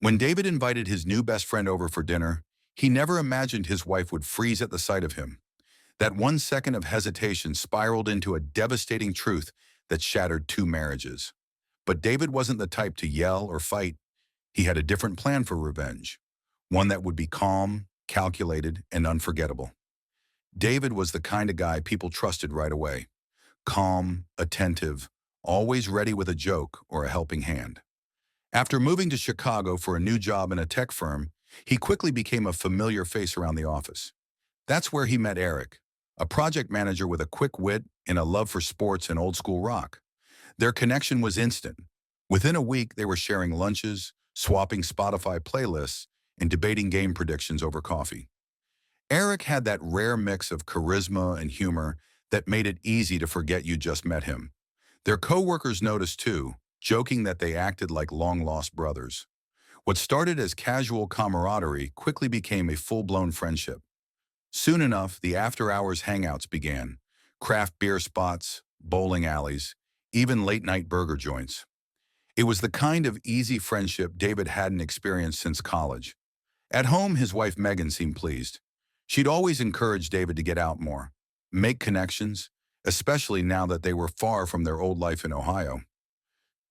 When David invited his new best friend over for dinner, he never imagined his wife would freeze at the sight of him. That 1 second of hesitation spiraled into a devastating truth that shattered 2 marriages. But David wasn't the type to yell or fight. He had a different plan for revenge, one that would be calm, calculated, and unforgettable. David was the kind of guy people trusted right away. Calm, attentive, always ready with a joke or a helping hand. After moving to Chicago for a new job in a tech firm, he quickly became a familiar face around the office. That's where he met Eric, a project manager with a quick wit and a love for sports and old school rock. Their connection was instant. Within a week, they were sharing lunches, swapping Spotify playlists, and debating game predictions over coffee. Eric had that rare mix of charisma and humor that made it easy to forget you just met him. Their coworkers noticed too, joking that they acted like long-lost brothers. What started as casual camaraderie quickly became a full-blown friendship. Soon enough, the after-hours hangouts began. Craft beer spots, bowling alleys, even late-night burger joints. It was the kind of easy friendship David hadn't experienced since college. At home, his wife Megan seemed pleased. She'd always encouraged David to get out more, make connections, especially now that they were far from their old life in Ohio.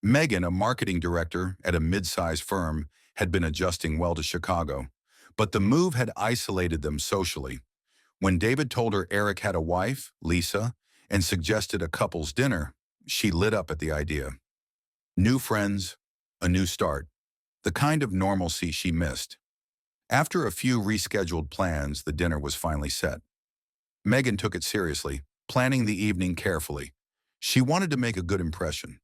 Megan, a marketing director at a mid-sized firm, had been adjusting well to Chicago, but the move had isolated them socially. When David told her Eric had a wife, Lisa, and suggested a couple's dinner, she lit up at the idea. New friends, a new start, the kind of normalcy she missed. After a few rescheduled plans, the dinner was finally set. Megan took it seriously, planning the evening carefully. She wanted to make a good impression.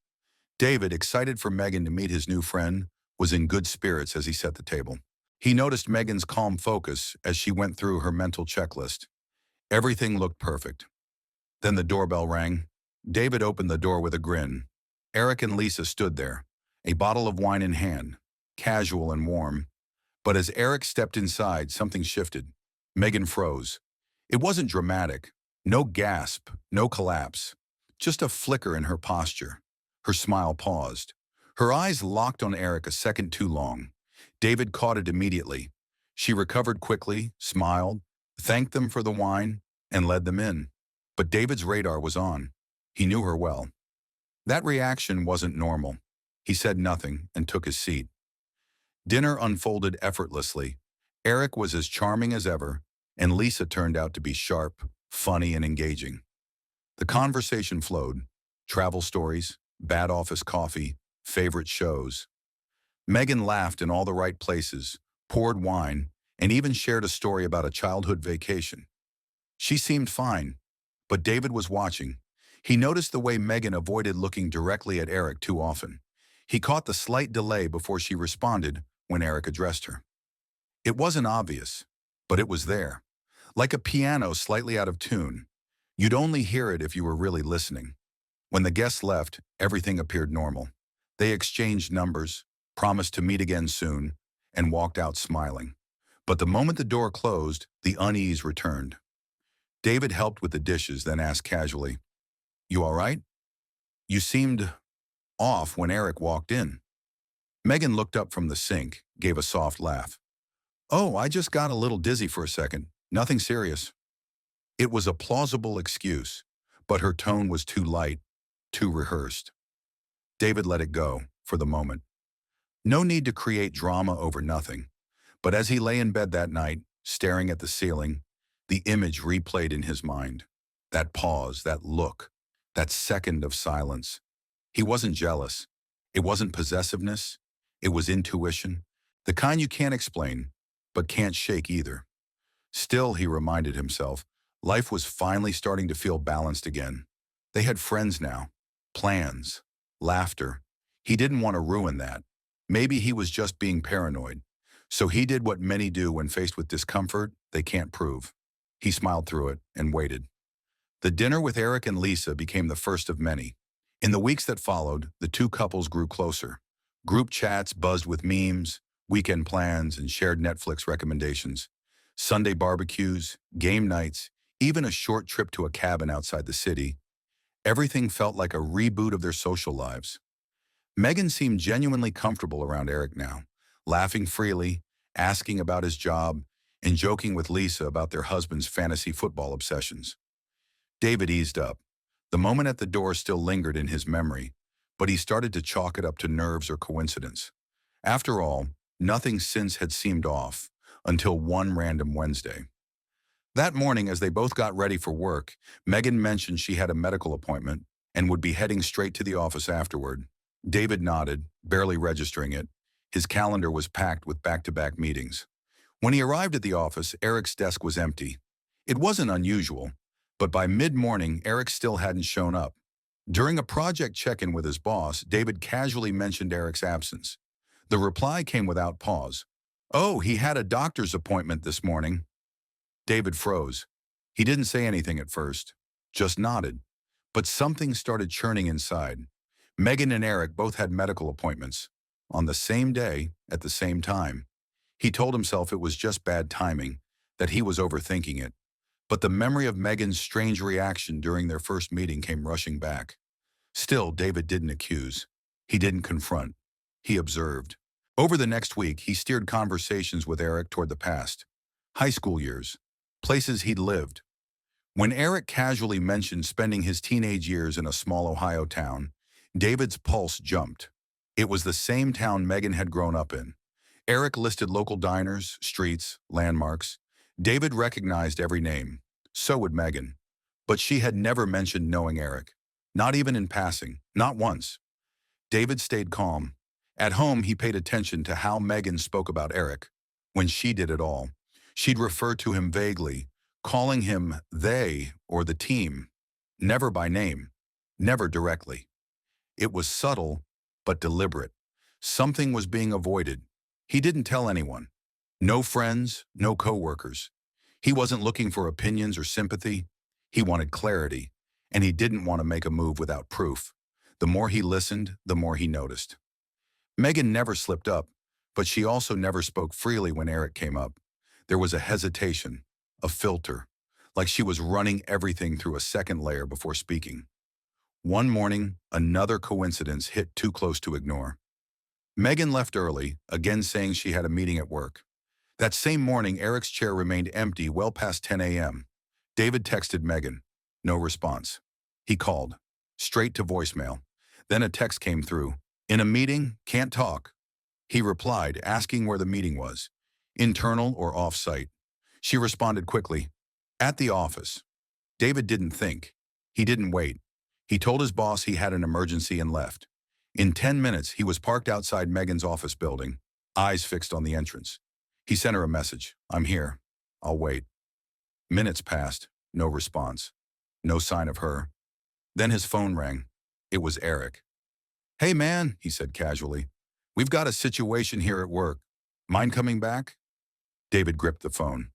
David, excited for Megan to meet his new friend, was in good spirits as he set the table. He noticed Megan's calm focus as she went through her mental checklist. Everything looked perfect. Then the doorbell rang. David opened the door with a grin. Eric and Lisa stood there, a bottle of wine in hand, casual and warm. But as Eric stepped inside, something shifted. Megan froze. It wasn't dramatic. No gasp, no collapse. Just a flicker in her posture. Her smile paused. Her eyes locked on Eric a second too long. David caught it immediately. She recovered quickly, smiled, thanked them for the wine, and led them in. But David's radar was on. He knew her well. That reaction wasn't normal. He said nothing and took his seat. Dinner unfolded effortlessly. Eric was as charming as ever, and Lisa turned out to be sharp, funny, and engaging. The conversation flowed. Travel stories, bad office coffee, favorite shows. Megan laughed in all the right places, poured wine, and even shared a story about a childhood vacation. She seemed fine, but David was watching. He noticed the way Megan avoided looking directly at Eric too often. He caught the slight delay before she responded when Eric addressed her. It wasn't obvious, but it was there. Like a piano slightly out of tune. You'd only hear it if you were really listening. When the guests left, everything appeared normal. They exchanged numbers, promised to meet again soon, and walked out smiling. But the moment the door closed, the unease returned. David helped with the dishes, then asked casually, "You all right? You seemed off when Eric walked in." Megan looked up from the sink, gave a soft laugh. "Oh, I just got a little dizzy for a second. Nothing serious." It was a plausible excuse, but her tone was too light, too rehearsed. David let it go, for the moment. No need to create drama over nothing. But as he lay in bed that night, staring at the ceiling, the image replayed in his mind. That pause, that look, that second of silence. He wasn't jealous. It wasn't possessiveness. It was intuition. The kind you can't explain, but can't shake either. Still, he reminded himself, life was finally starting to feel balanced again. They had friends now, plans, laughter. He didn't want to ruin that. Maybe he was just being paranoid. So he did what many do when faced with discomfort they can't prove. He smiled through it and waited. The dinner with Eric and Lisa became the first of many. In the weeks that followed, the two couples grew closer. Group chats buzzed with memes, weekend plans, and shared Netflix recommendations. Sunday barbecues, game nights, even a short trip to a cabin outside the city. Everything felt like a reboot of their social lives. Megan seemed genuinely comfortable around Eric now, laughing freely, asking about his job, and joking with Lisa about their husband's fantasy football obsessions. David eased up. The moment at the door still lingered in his memory, but he started to chalk it up to nerves or coincidence. After all, nothing since had seemed off, until one random Wednesday. That morning, as they both got ready for work, Megan mentioned she had a medical appointment and would be heading straight to the office afterward. David nodded, barely registering it. His calendar was packed with back-to-back meetings. When he arrived at the office, Eric's desk was empty. It wasn't unusual, but by mid-morning, Eric still hadn't shown up. During a project check-in with his boss, David casually mentioned Eric's absence. The reply came without pause. "Oh, he had a doctor's appointment this morning." David froze. He didn't say anything at first, just nodded. But something started churning inside. Megan and Eric both had medical appointments. On the same day, at the same time. He told himself it was just bad timing, that he was overthinking it. But the memory of Megan's strange reaction during their first meeting came rushing back. Still, David didn't accuse. He didn't confront. He observed. Over the next week, he steered conversations with Eric toward the past. High school years. Places he'd lived. When Eric casually mentioned spending his teenage years in a small Ohio town, David's pulse jumped. It was the same town Megan had grown up in. Eric listed local diners, streets, landmarks. David recognized every name. So would Megan. But she had never mentioned knowing Eric. Not even in passing. Not once. David stayed calm. At home, he paid attention to how Megan spoke about Eric. When she did it all, she'd refer to him vaguely, calling him they or the team. Never by name. Never directly. It was subtle, but deliberate. Something was being avoided. He didn't tell anyone. No friends, no coworkers. He wasn't looking for opinions or sympathy. He wanted clarity, and he didn't want to make a move without proof. The more he listened, the more he noticed. Megan never slipped up, but she also never spoke freely when Eric came up. There was a hesitation, a filter, like she was running everything through a second layer before speaking. One morning, another coincidence hit too close to ignore. Megan left early, again saying she had a meeting at work. That same morning, Eric's chair remained empty well past 10 a.m. David texted Megan. No response. He called. Straight to voicemail. Then a text came through. "In a meeting, can't talk." He replied, asking where the meeting was. Internal or off-site. She responded quickly. "At the office." David didn't think. He didn't wait. He told his boss he had an emergency and left. In 10 minutes, he was parked outside Megan's office building, eyes fixed on the entrance. He sent her a message. "I'm here. I'll wait." Minutes passed. No response. No sign of her. Then his phone rang. It was Eric. "Hey man," he said casually. "We've got a situation here at work. Mind coming back?" David gripped the phone.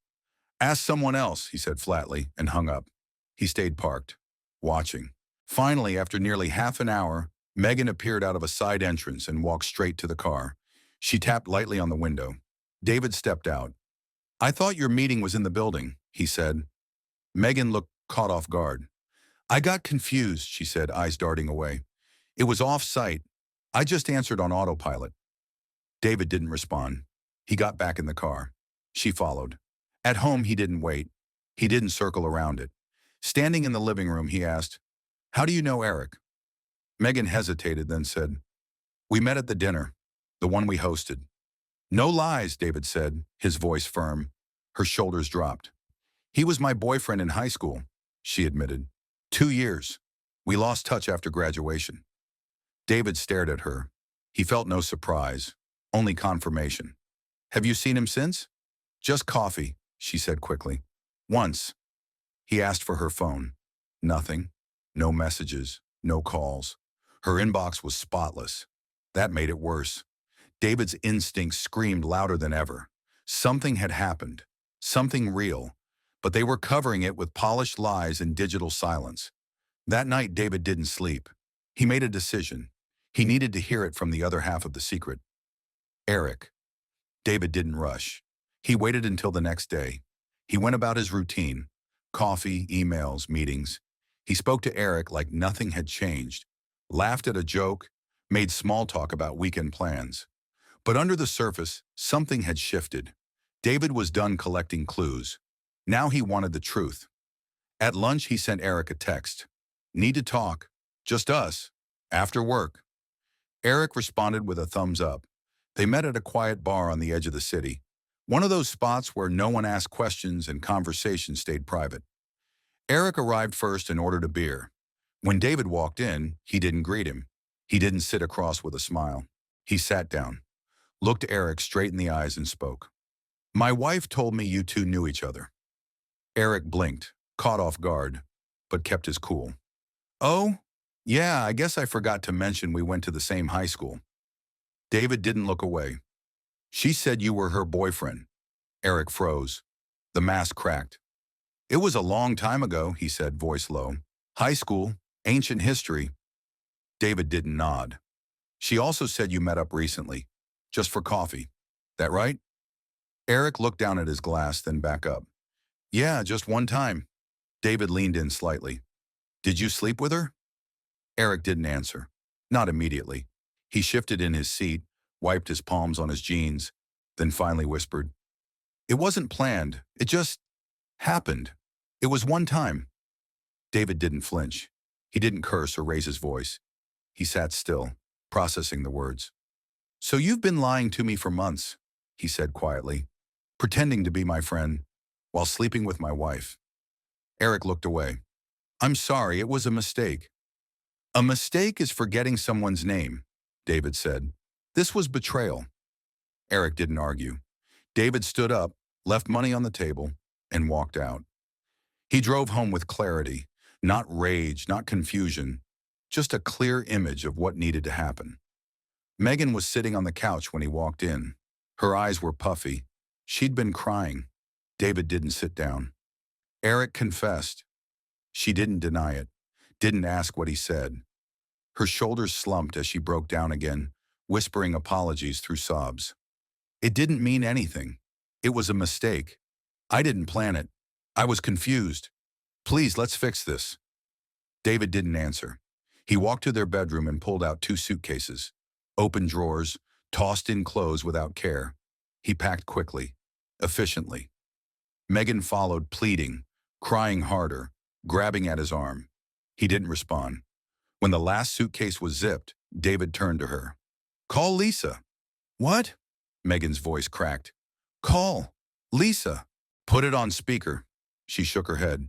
"Ask someone else," he said flatly, and hung up. He stayed parked, watching. Finally, after nearly half an hour, Megan appeared out of a side entrance and walked straight to the car. She tapped lightly on the window. David stepped out. "I thought your meeting was in the building," he said. Megan looked caught off guard. "I got confused," she said, eyes darting away. "It was off-site. I just answered on autopilot." David didn't respond. He got back in the car. She followed. At home, he didn't wait. He didn't circle around it. Standing in the living room, he asked, "How do you know Eric?" Megan hesitated, then said, "We met at the dinner, the one we hosted." "No lies," David said, his voice firm. Her shoulders dropped. "He was my boyfriend in high school," she admitted. 2 years. We lost touch after graduation." David stared at her. He felt no surprise, only confirmation. "Have you seen him since?" "Just coffee," she said quickly. "Once." He asked for her phone. Nothing. No messages. No calls. Her inbox was spotless. That made it worse. David's instincts screamed louder than ever. Something had happened. Something real. But they were covering it with polished lies and digital silence. That night, David didn't sleep. He made a decision. He needed to hear it from the other half of the secret. Eric. David didn't rush. He waited until the next day. He went about his routine. Coffee, emails, meetings. He spoke to Eric like nothing had changed. Laughed at a joke. Made small talk about weekend plans. But under the surface, something had shifted. David was done collecting clues. Now he wanted the truth. At lunch, he sent Eric a text. "Need to talk. Just us. After work." Eric responded with a thumbs up. They met at a quiet bar on the edge of the city. One of those spots where no one asked questions and conversation stayed private. Eric arrived first and ordered a beer. When David walked in, he didn't greet him. He didn't sit across with a smile. He sat down, looked Eric straight in the eyes and spoke. "My wife told me you two knew each other." Eric blinked, caught off guard, but kept his cool. "Oh, yeah, I guess I forgot to mention we went to the same high school." David didn't look away. "She said you were her boyfriend." Eric froze. The mask cracked. "It was a long time ago," he said, voice low. "High school, ancient history." David didn't nod. "She also said you met up recently, just for coffee. That right?" Eric looked down at his glass, then back up. "Yeah, just one time." David leaned in slightly. "Did you sleep with her?" Eric didn't answer. Not immediately. He shifted in his seat, wiped his palms on his jeans, then finally whispered, "It wasn't planned. It just happened. It was one time." David didn't flinch. He didn't curse or raise his voice. He sat still, processing the words. "So you've been lying to me for months," he said quietly, "pretending to be my friend, while sleeping with my wife." Eric looked away. "I'm sorry, it was a mistake." "A mistake is forgetting someone's name," David said. "This was betrayal." Eric didn't argue. David stood up, left money on the table, and walked out. He drove home with clarity, not rage, not confusion, just a clear image of what needed to happen. Megan was sitting on the couch when he walked in. Her eyes were puffy. She'd been crying. David didn't sit down. Eric confessed. She didn't deny it, didn't ask what he said. Her shoulders slumped as she broke down again, whispering apologies through sobs. "It didn't mean anything. It was a mistake. I didn't plan it. I was confused. Please, let's fix this." David didn't answer. He walked to their bedroom and pulled out 2 suitcases. Open drawers, tossed in clothes without care. He packed quickly, efficiently. Megan followed, pleading, crying harder, grabbing at his arm. He didn't respond. When the last suitcase was zipped, David turned to her. "Call Lisa." "What?" Megan's voice cracked. "Call Lisa." "Put it on speaker." She shook her head.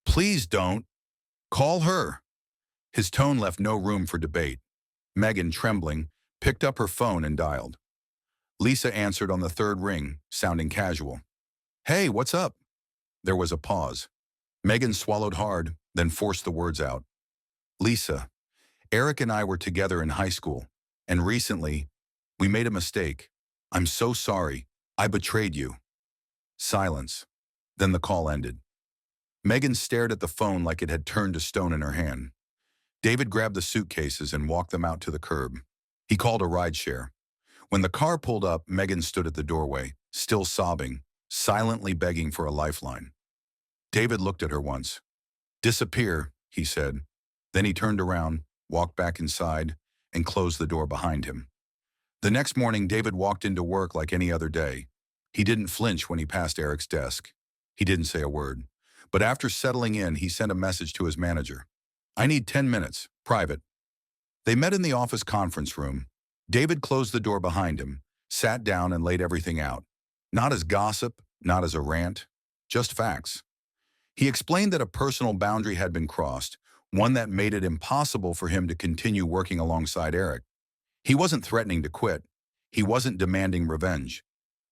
"Please don't. Call her." His tone left no room for debate. Megan, trembling, picked up her phone and dialed. Lisa answered on the 3rd ring, sounding casual. "Hey, what's up?" There was a pause. Megan swallowed hard, then forced the words out. "Lisa, Eric and I were together in high school, and recently, we made a mistake. I'm so sorry. I betrayed you." Silence. Then the call ended. Megan stared at the phone like it had turned to stone in her hand. David grabbed the suitcases and walked them out to the curb. He called a rideshare. When the car pulled up, Megan stood at the doorway, still sobbing, silently begging for a lifeline. David looked at her once. "Disappear," he said. Then he turned around, walked back inside, and closed the door behind him. The next morning, David walked into work like any other day. He didn't flinch when he passed Eric's desk. He didn't say a word. But after settling in, he sent a message to his manager. "I need 10 minutes, private." They met in the office conference room. David closed the door behind him, sat down and laid everything out. Not as gossip, not as a rant, just facts. He explained that a personal boundary had been crossed, one that made it impossible for him to continue working alongside Eric. He wasn't threatening to quit. He wasn't demanding revenge.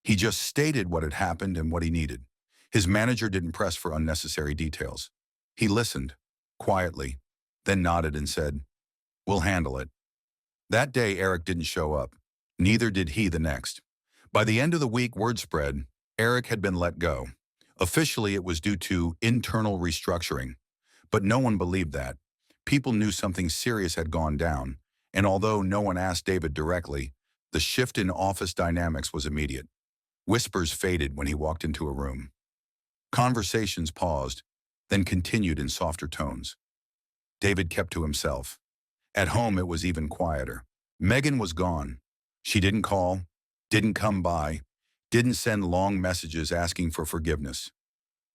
He just stated what had happened and what he needed. His manager didn't press for unnecessary details. He listened, quietly, then nodded and said, "We'll handle it." That day, Eric didn't show up. Neither did he the next. By the end of the week, word spread, Eric had been let go. Officially, it was due to internal restructuring. But no one believed that. People knew something serious had gone down, and although no one asked David directly, the shift in office dynamics was immediate. Whispers faded when he walked into a room. Conversations paused, then continued in softer tones. David kept to himself. At home, it was even quieter. Megan was gone. She didn't call, Didn't come by, didn't send long messages asking for forgiveness.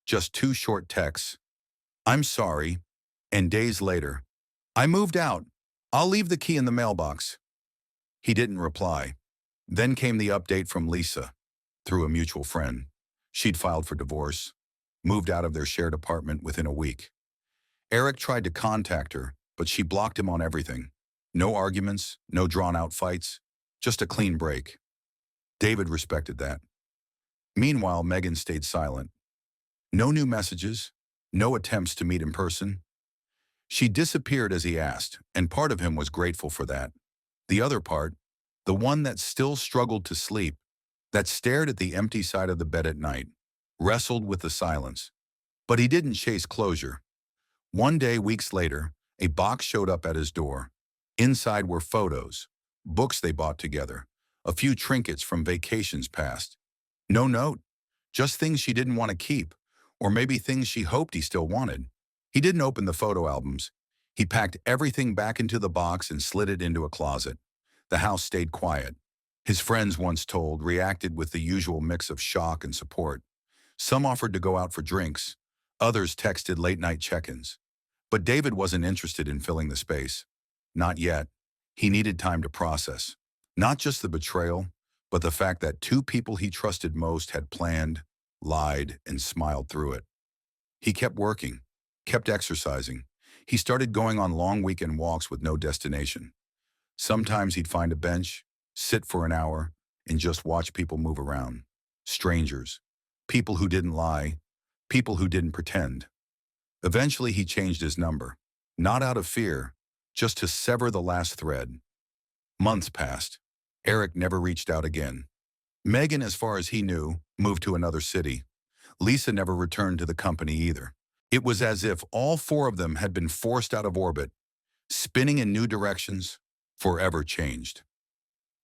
Just two short texts, "I'm sorry," and days later, "I moved out. I'll leave the key in the mailbox." He didn't reply. Then came the update from Lisa, through a mutual friend. She'd filed for divorce, moved out of their shared apartment within a week. Eric tried to contact her, but she blocked him on everything. No arguments, no drawn-out fights, just a clean break. David respected that. Meanwhile, Megan stayed silent. No new messages, no attempts to meet in person. She disappeared as he asked, and part of him was grateful for that. The other part, the one that still struggled to sleep, that stared at the empty side of the bed at night, wrestled with the silence. But he didn't chase closure. One day, weeks later, a box showed up at his door. Inside were photos, books they bought together, a few trinkets from vacations past. No note, just things she didn't want to keep, or maybe things she hoped he still wanted. He didn't open the photo albums. He packed everything back into the box and slid it into a closet. The house stayed quiet. His friends, once told, reacted with the usual mix of shock and support. Some offered to go out for drinks. Others texted late-night check-ins. But David wasn't interested in filling the space. Not yet. He needed time to process. Not just the betrayal, but the fact that two people he trusted most had planned, lied, and smiled through it. He kept working, kept exercising. He started going on long weekend walks with no destination. Sometimes he'd find a bench, sit for an hour, and just watch people move around. Strangers, people who didn't lie, people who didn't pretend. Eventually he changed his number, not out of fear, just to sever the last thread. Months passed. Eric never reached out again. Megan, as far as he knew, moved to another city. Lisa never returned to the company either. It was as if all four of them had been forced out of orbit, spinning in new directions, forever changed.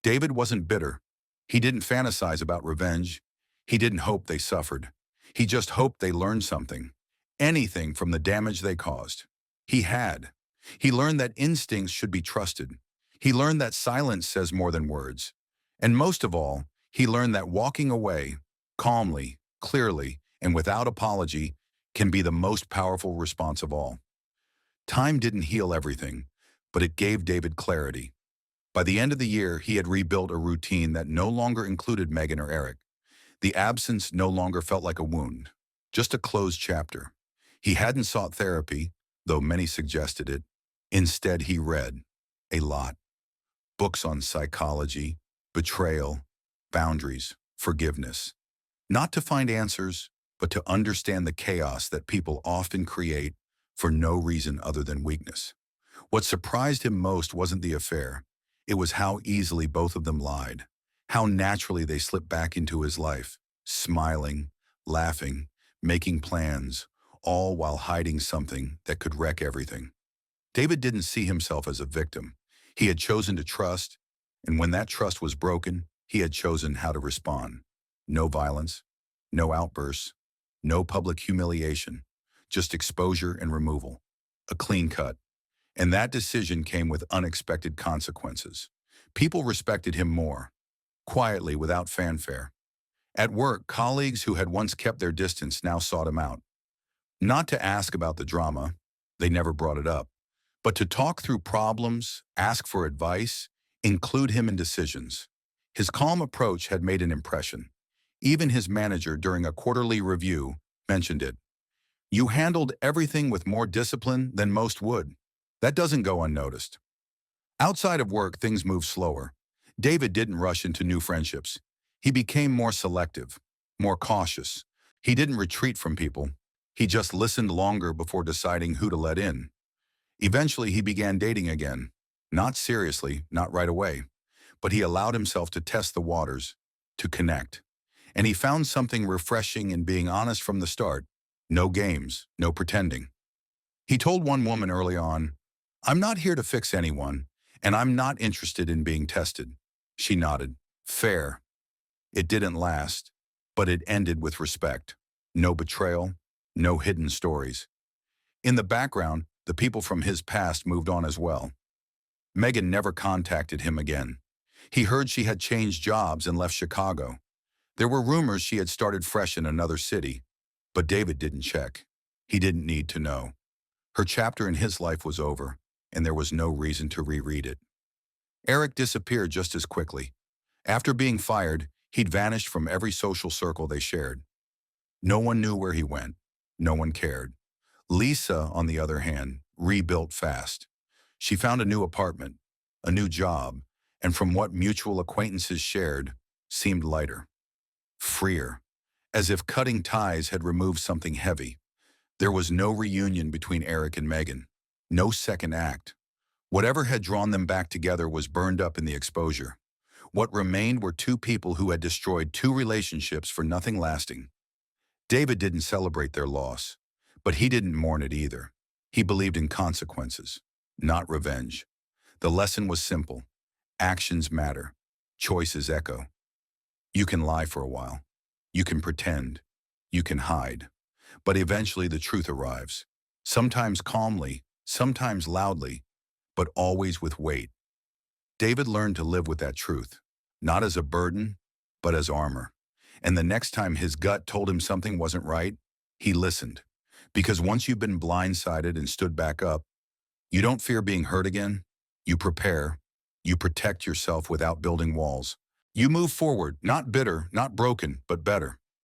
David wasn't bitter. He didn't fantasize about revenge. He didn't hope they suffered. He just hoped they learned something. Anything from the damage they caused. He had. He learned that instincts should be trusted. He learned that silence says more than words. And most of all, he learned that walking away, calmly, clearly, and without apology, can be the most powerful response of all. Time didn't heal everything, but it gave David clarity. By the end of the year, he had rebuilt a routine that no longer included Megan or Eric. The absence no longer felt like a wound, just a closed chapter. He hadn't sought therapy, though many suggested it. Instead, he read a lot. Books on psychology, betrayal, boundaries, forgiveness. Not to find answers, but to understand the chaos that people often create for no reason other than weakness. What surprised him most wasn't the affair. It was how easily both of them lied, how naturally they slipped back into his life, smiling, laughing, making plans, all while hiding something that could wreck everything. David didn't see himself as a victim. He had chosen to trust, and when that trust was broken, he had chosen how to respond. No violence, no outbursts, no public humiliation, just exposure and removal. A clean cut. And that decision came with unexpected consequences. People respected him more, quietly, without fanfare. At work, colleagues who had once kept their distance now sought him out. Not to ask about the drama, they never brought it up, but to talk through problems, ask for advice, include him in decisions. His calm approach had made an impression. Even his manager, during a quarterly review, mentioned it. "You handled everything with more discipline than most would." That doesn't go unnoticed. Outside of work, things moved slower. David didn't rush into new friendships. He became more selective, more cautious. He didn't retreat from people. He just listened longer before deciding who to let in. Eventually, he began dating again. Not seriously, not right away, but he allowed himself to test the waters, to connect. And he found something refreshing in being honest from the start. No games, no pretending. He told one woman early on, "I'm not here to fix anyone, and I'm not interested in being tested." She nodded. Fair. It didn't last, but it ended with respect. No betrayal, no hidden stories. In the background, the people from his past moved on as well. Megan never contacted him again. He heard she had changed jobs and left Chicago. There were rumors she had started fresh in another city, but David didn't check. He didn't need to know. Her chapter in his life was over, and there was no reason to reread it. Eric disappeared just as quickly. After being fired, he'd vanished from every social circle they shared. No one knew where he went. No one cared. Lisa, on the other hand, rebuilt fast. She found a new apartment, a new job, and from what mutual acquaintances shared, seemed lighter, freer, as if cutting ties had removed something heavy. There was no reunion between Eric and Megan, no second act. Whatever had drawn them back together was burned up in the exposure. What remained were two people who had destroyed two relationships for nothing lasting. David didn't celebrate their loss, but he didn't mourn it either. He believed in consequences, not revenge. The lesson was simple. Actions matter. Choices echo. You can lie for a while. You can pretend. You can hide. But eventually the truth arrives. Sometimes calmly, sometimes loudly, but always with weight. David learned to live with that truth, not as a burden, but as armor. And the next time his gut told him something wasn't right, he listened. Because once you've been blindsided and stood back up, you don't fear being hurt again. You prepare. You protect yourself without building walls. You move forward, not bitter, not broken, but better.